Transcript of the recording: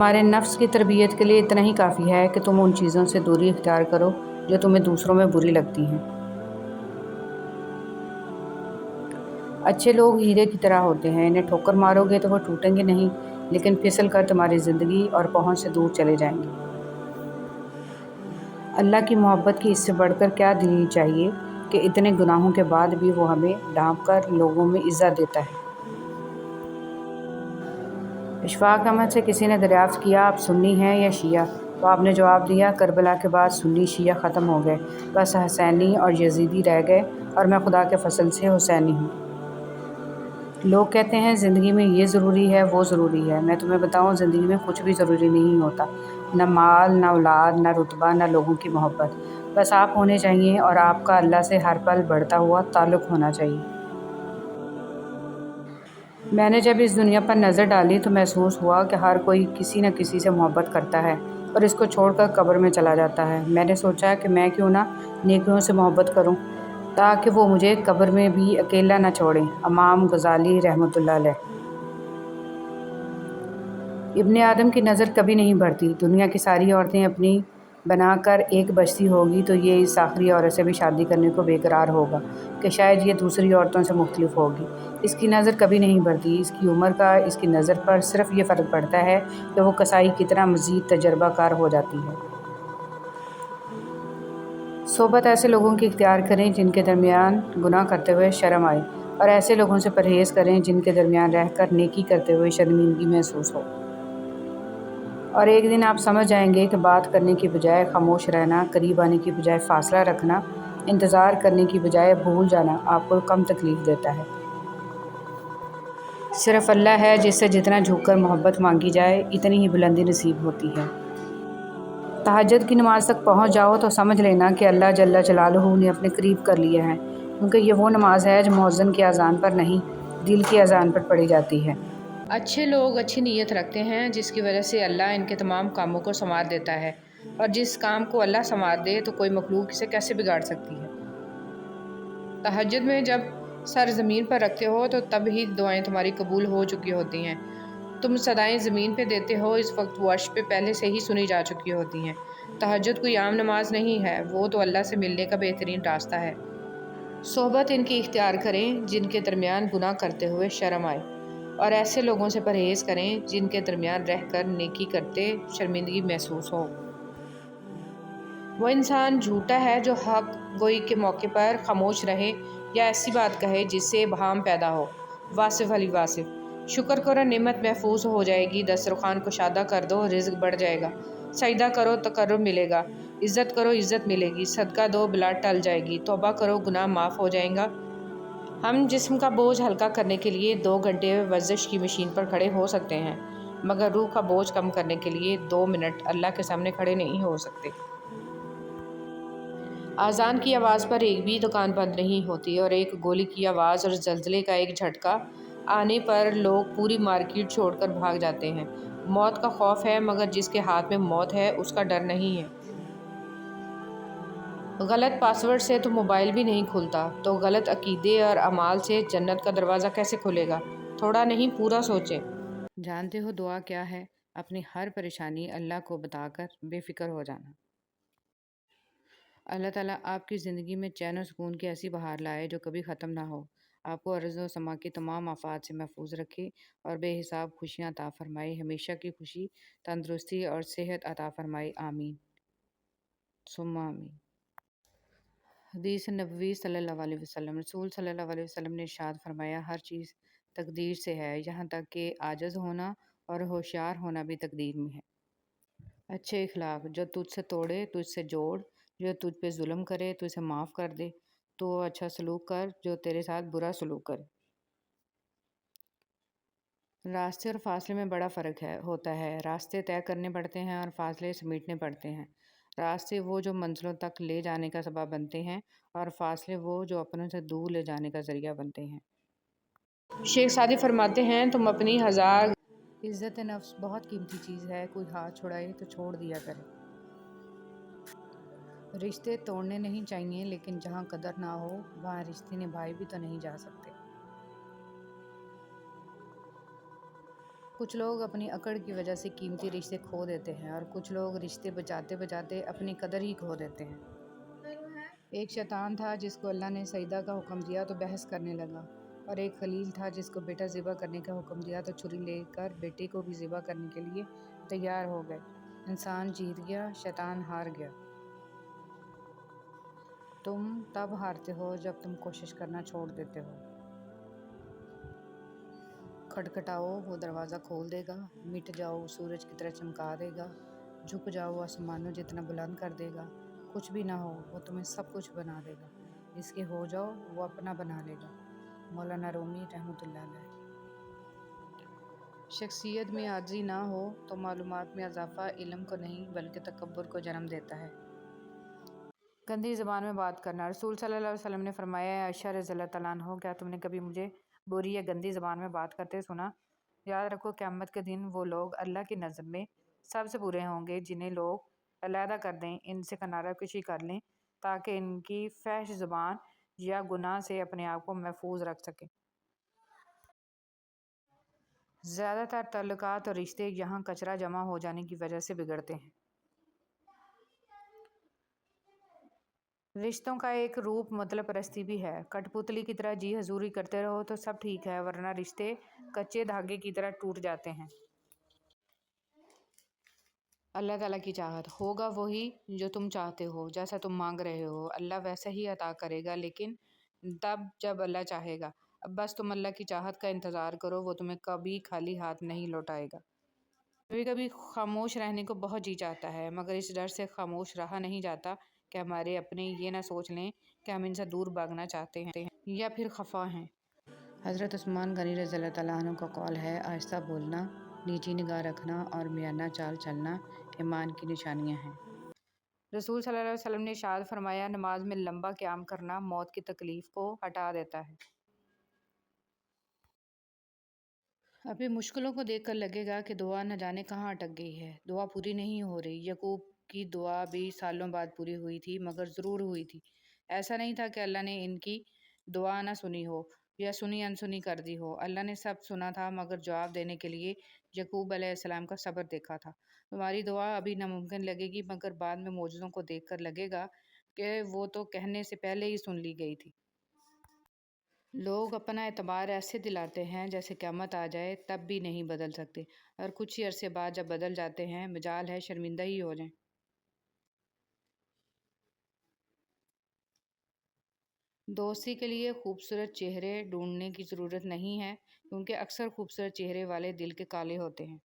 तुम्हारे नफ्स की तरबियत के लिए इतना ही काफ़ी है कि तुम उन चीज़ों से दूरी इख्तियार करो जो तुम्हें दूसरों में बुरी लगती हैं। अच्छे लोग हीरे की तरह होते हैं, इन्हें ठोकर मारोगे तो वो टूटेंगे नहीं, लेकिन फिसल कर तुम्हारी ज़िंदगी और पहुँच से दूर चले जाएंगे। अल्लाह की मोहब्बत की इससे बढ़कर क्या दलील चाहिए कि इतने गुनाहों के बाद भी वो हमें ढांप कर लोगों में इज़्ज़त देता है। इशफाक अहमद से किसी ने दरियाफ्त किया, आप सुन्नी हैं या शिया? तो आपने जवाब दिया, करबला के बाद सुन्नी शिया ख़त्म हो गए, बस हसैनी और यजीदी रह गए, और मैं खुदा के फसल से हुसैनी हूँ। लोग कहते हैं ज़िंदगी में ये ज़रूरी है, वो ज़रूरी है। मैं तुम्हें बताऊँ, ज़िंदगी में कुछ भी ज़रूरी नहीं होता, न माल, न औलाद, न रुतबा, न लोगों की मोहब्बत। बस आप होने चाहिए, और आपका अल्लाह से हर पल बढ़ता हुआ ताल्लुक़ होना चाहिए। मैंने जब इस दुनिया पर नज़र डाली तो महसूस हुआ कि हर कोई किसी न किसी से मोहब्बत करता है और इसको छोड़कर कब्र में चला जाता है। मैंने सोचा कि मैं क्यों ना नेकियों से मोहब्बत करूं, ताकि वो मुझे कब्र में भी अकेला न छोड़ें। इमाम गज़ाली रहमतुल्लाह अलैह। इब्ने आदम की नज़र कभी नहीं बढ़ती। दुनिया की सारी औरतें अपनी बनाकर एक बचती होगी तो ये इस आखिरी औरत से भी शादी करने को बेकरार होगा कि शायद ये दूसरी औरतों से मुख्तलिफ होगी। इसकी नज़र कभी नहीं बढ़ती। इसकी उम्र का इसकी नज़र पर सिर्फ ये फ़र्क पड़ता है कि वो कसाई कितना मज़ीद तजर्बाकार हो जाती है। सोबत ऐसे लोगों की इख्तियार करें जिनके दरमियान गुनाह करते हुए शर्म आए, और ऐसे लोगों से परहेज़ करें जिनके दरमियान रहकर नेकी करते हुए शर्मिंदगी महसूस हो। और एक दिन आप समझ जाएंगे कि बात करने की बजाय खामोश रहना, करीब आने की बजाय फ़ासला रखना, इंतज़ार करने की बजाय भूल जाना आपको कम तकलीफ़ देता है। सिर्फ़ अल्लाह है जिससे जितना झुककर मोहब्बत मांगी जाए, इतनी ही बुलंदी नसीब होती है। तहज्जुद की नमाज़ तक पहुँच जाओ तो समझ लेना कि अल्लाह जल्ल जलालुहू ने अपने करीब कर लिया है, क्योंकि ये वो नमाज़ है जो मुअज़्ज़िन की अज़ान पर नहीं, दिल की अज़ान पर पढ़ी जाती है। अच्छे लोग अच्छी नीयत रखते हैं, जिसकी वजह से अल्लाह इनके तमाम कामों को संवार देता है, और जिस काम को अल्लाह संवार दे तो कोई मखलूक इसे कैसे बिगाड़ सकती है। तहज्जुद में जब सर ज़मीन पर रखते हो तो तब ही दुआएं तुम्हारी कबूल हो चुकी होती हैं। तुम सदाएं ज़मीन पे देते हो, इस वक्त वो अर्श पे पहले से ही सुनी जा चुकी होती हैं। तहज्जुद कोई आम नमाज नहीं है, वो तो अल्लाह से मिलने का बेहतरीन रास्ता है। सोहबत इनकी इख्तियार करें जिनके दरमियान गुनाह करते हुए शर्म आए, और ऐसे लोगों से परहेज़ करें जिनके दरमियान रहकर नेकी करते शर्मिंदगी महसूस हो। वो इंसान झूठा है जो हक गोई के मौके पर खामोश रहे या ऐसी बात कहे जिससे बहाम पैदा हो। वासिफ़ अली वासिफ़। शुक्र करो नेमत महफूज हो जाएगी, दस्तरखान कुशादा कर दो रिज़्क बढ़ जाएगा, सजदा करो तकर्रुब मिलेगा, इज़्ज़त करो इज़्ज़त मिलेगी, सदका दो बिला टल जाएगी, तौबा करो गुनाह माफ़ हो जाएगा। हम जिस्म का बोझ हल्का करने के लिए 2 घंटे वर्जिश की मशीन पर खड़े हो सकते हैं, मगर रूह का बोझ कम करने के लिए 2 मिनट अल्लाह के सामने खड़े नहीं हो सकते। आज़ान की आवाज़ पर एक भी दुकान बंद नहीं होती, और एक गोली की आवाज़ और ज़लज़ले का एक झटका आने पर लोग पूरी मार्केट छोड़कर भाग जाते हैं। मौत का खौफ है, मगर जिसके हाथ में मौत है उसका डर नहीं है। गलत पासवर्ड से तो मोबाइल भी नहीं खुलता, तो गलत अकीदे और अमाल से जन्नत का दरवाज़ा कैसे खुलेगा? थोड़ा नहीं, पूरा सोचें। जानते हो दुआ क्या है? अपनी हर परेशानी अल्लाह को बताकर बेफिक्र हो जाना। अल्लाह ताला आपकी ज़िंदगी में चैन और सुकून की ऐसी बहार लाए जो कभी ख़त्म ना हो। आपको अर्ज़ व समा की तमाम आफ़ात से महफूज रखे और बेहिसाब खुशियाँ अता फ़रमाए। हमेशा की खुशी, तंदुरुस्ती और सेहत अता फ़रमाए। आमीन सुम्मा आमीन। हदीस नबवी सल्लल्लाहु अलैहि वसल्लम। रसूल सल्लल्लाहु अलैहि वसल्लम ने इरशाद फरमाया, हर चीज़ तकदीर से है, यहाँ तक कि आजज़ होना और होशियार होना भी तकदीर में है। अच्छे इखलाक, जो तुझसे तोड़े तुझसे जोड़, जो तुझ पे जुल्म करे तो इसे माफ़ कर दे, तो अच्छा सलूक कर जो तेरे साथ बुरा सलूक करे। रास्ते और फासले में बड़ा फ़र्क होता है। रास्ते तय करने पड़ते हैं और फासले समेटने पड़ते हैं। रास्ते वो जो मंजिलों तक ले जाने का सबब बनते हैं, और फासले वो जो अपनों से दूर ले जाने का ज़रिया बनते हैं। शेख सादी फरमाते हैं, तुम अपनी हज़ार इज़्ज़त नफ्स बहुत कीमती चीज़ है, कोई हाथ छुड़ाए तो छोड़ दिया करे। रिश्ते तोड़ने नहीं चाहिए, लेकिन जहाँ कदर ना हो वहाँ रिश्ते निभाए भी तो नहीं जा सकते। کچھ لوگ اپنی اکڑ کی وجہ سے قیمتی رشتے کھو دیتے ہیں اور کچھ لوگ رشتے بچاتے بچاتے اپنی قدر ہی کھو دیتے ہیں۔ ایک شیطان تھا جس کو اللہ نے سجدہ کا حکم دیا تو بحث کرنے لگا، اور ایک خلیل تھا جس کو بیٹا ذبح کرنے کا حکم دیا تو چھری لے کر بیٹے کو بھی ذبح کرنے کے لیے تیار ہو گئے۔ انسان جیت گیا، شیطان ہار گیا۔ تم تب ہارتے ہو جب تم کوشش کرنا چھوڑ دیتے ہو۔ کھٹکھٹاؤ، وہ دروازہ کھول دے گا۔ مٹ جاؤ، سورج کی طرح چمکا دے گا۔ جھک جاؤ، آسمانوں جتنا بلند کر دے گا۔ کچھ بھی نہ ہو، وہ تمہیں سب کچھ بنا دے گا۔ جس کے ہو جاؤ، وہ اپنا بنا لے گا۔ مولانا رومی رحمۃ اللہ علیہ۔ شخصیت میں عاجزی نہ ہو تو معلومات میں اضافہ علم کو نہیں بلکہ تکبر کو جنم دیتا ہے۔ گندی زبان میں بات کرنا۔ رسول صلی اللہ علیہ وسلم نے فرمایا، اے عائشہ رضی اللہ تعالیٰ عنہ، کیا تم نے کبھی مجھے بری یا گندی زبان میں بات کرتے سنا؟ یاد رکھو، قیامت کے دن وہ لوگ اللہ کی نظر میں سب سے برے ہوں گے جنہیں لوگ علیحدہ کر دیں، ان سے کنارہ کشی کر لیں تاکہ ان کی فحش زبان یا گناہ سے اپنے آپ کو محفوظ رکھ سکیں۔ زیادہ تر تعلقات اور رشتے یہاں کچرا جمع ہو جانے کی وجہ سے بگڑتے ہیں۔ رشتوں کا ایک روپ مطلب پرستی بھی ہے۔ کٹ پتلی کی طرح جی حضوری کرتے رہو تو سب ٹھیک ہے، ورنہ رشتے کچے دھاگے کی طرح ٹوٹ جاتے ہیں۔ اللہ تعالیٰ کی چاہت ہوگا وہی جو تم چاہتے ہو، جیسا تم مانگ رہے ہو اللہ ویسا ہی عطا کرے گا، لیکن تب جب اللہ چاہے گا۔ اب بس تم اللہ کی چاہت کا انتظار کرو، وہ تمہیں کبھی خالی ہاتھ نہیں لوٹائے گا۔ کبھی کبھی خاموش رہنے کو بہت جی چاہتا ہے، مگر اس ڈر سے خاموش رہا نہیں جاتا کہ ہمارے اپنے یہ نہ سوچ لیں کہ ہم ان سے دور بھاگنا چاہتے ہیں یا پھر خفا ہیں۔ حضرت عثمان غنی رضی اللہ تعالیٰ عنہ کا قول ہے، آہستہ بولنا، نیچی نگاہ رکھنا اور میانہ چال چلنا ایمان کی نشانیاں ہیں۔ رسول صلی اللہ علیہ وسلم نے ارشاد فرمایا، نماز میں لمبا قیام کرنا موت کی تکلیف کو ہٹا دیتا ہے۔ ابھی مشکلوں کو دیکھ کر لگے گا کہ دعا نہ جانے کہاں اٹک گئی ہے، دعا پوری نہیں ہو رہی۔ یعقوب کی دعا بھی سالوں بعد پوری ہوئی تھی، مگر ضرور ہوئی تھی۔ ایسا نہیں تھا کہ اللہ نے ان کی دعا نہ سنی ہو یا سنی انسنی کر دی ہو۔ اللہ نے سب سنا تھا، مگر جواب دینے کے لیے یعقوب علیہ السلام کا صبر دیکھا تھا۔ تمہاری دعا ابھی ناممکن لگے گی، مگر بعد میں معجزوں کو دیکھ کر لگے گا کہ وہ تو کہنے سے پہلے ہی سن لی گئی تھی۔ لوگ اپنا اعتبار ایسے دلاتے ہیں جیسے قیامت آ جائے تب بھی نہیں بدل سکتے، اور کچھ ہی عرصے بعد جب بدل جاتے ہیں مجال ہے شرمندہ ہی ہو جائیں۔ دوستی کے لیے خوبصورت چہرے ڈھونڈنے کی ضرورت نہیں ہے، کیونکہ اکثر خوبصورت چہرے والے دل کے کالے ہوتے ہیں۔